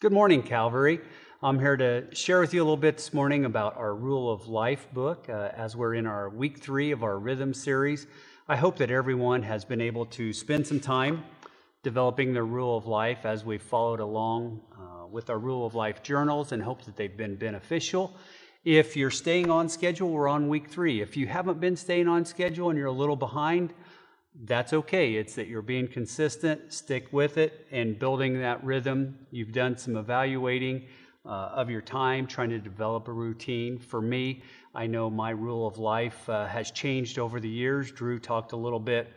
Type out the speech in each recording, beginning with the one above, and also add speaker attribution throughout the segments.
Speaker 1: Good morning, Calvary. I'm here to share with you a little bit this morning about our Rule of Life book as we're in our week 3 of our Rhythm series. I hope that everyone has been able to spend some time developing their Rule of Life as we've followed along with our Rule of Life journals, and hope that they've been beneficial. If you're staying on schedule, we're on week 3. If you haven't been staying on schedule and you're a little behind, that's okay. It's that you're being consistent, stick with it, and building that rhythm. You've done some evaluating of your time, trying to develop a routine. For me, I know my Rule of Life has changed over the years. Drew talked a little bit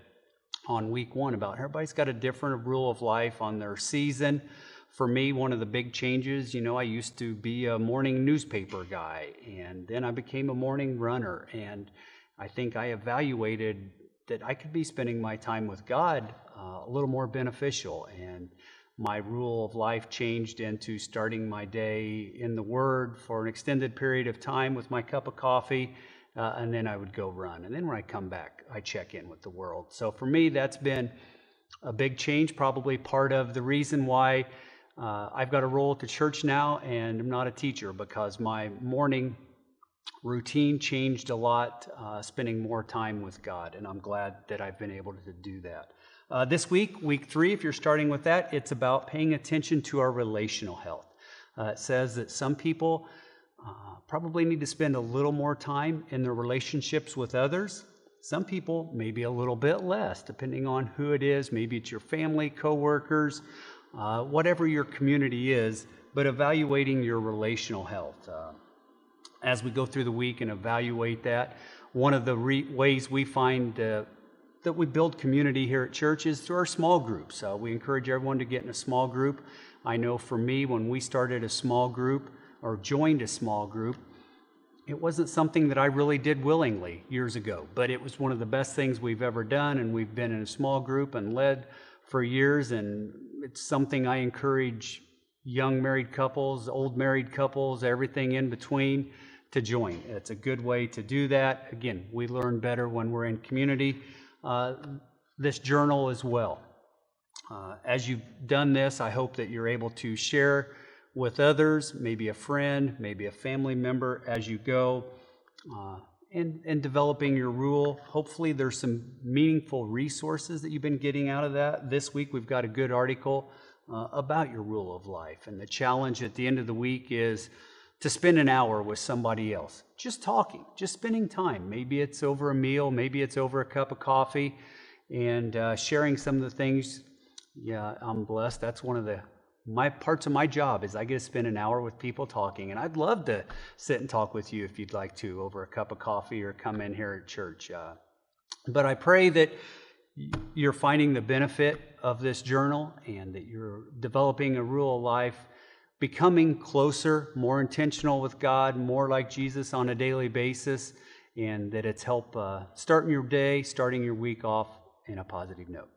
Speaker 1: on week 1 about everybody's got a different Rule of Life on their season. For me, one of the big changes, I used to be a morning newspaper guy, and then I became a morning runner, and I think I evaluated that I could be spending my time with God a little more beneficial. And my Rule of Life changed into starting my day in the Word for an extended period of time with my cup of coffee, and then I would go run. And then when I come back, I check in with the world. So for me, that's been a big change, probably part of the reason why I've got a role at the church now and I'm not a teacher, because my morning routine changed a lot, spending more time with God, and I'm glad that I've been able to do that. This week, week 3, if you're starting with that, it's about paying attention to our relational health. It says that some people probably need to spend a little more time in their relationships with others. Some people maybe a little bit less, depending on who it is. Maybe it's your family, coworkers, whatever your community is, but evaluating your relational health. As we go through the week and evaluate that, one of the ways we find that we build community here at church is through our small groups. We encourage everyone to get in a small group. I know for me, when we started a small group or joined a small group, it wasn't something that I really did willingly years ago, but it was one of the best things we've ever done, and we've been in a small group and led for years, and it's something I encourage young married couples, old married couples, everything in between, to join. It's a good way to do that. Again, we learn better when we're in community. This journal as well. As you've done this, I hope that you're able to share with others, maybe a friend, maybe a family member as you go, and developing your rule. Hopefully there's some meaningful resources that you've been getting out of that. This week we've got a good article about your Rule of Life, and the challenge at the end of the week is to spend an hour with somebody else, just talking, just spending time. Maybe it's over a meal, maybe it's over a cup of coffee, and sharing some of the things. Yeah, I'm blessed. That's one of my parts of my job is I get to spend an hour with people talking, and I'd love to sit and talk with you if you'd like to over a cup of coffee or come in here at church. But I pray that you're finding the benefit of this journal and that you're developing a Rule of Life, becoming closer, more intentional with God, more like Jesus on a daily basis, and that it's help starting your day, starting your week off in a positive note.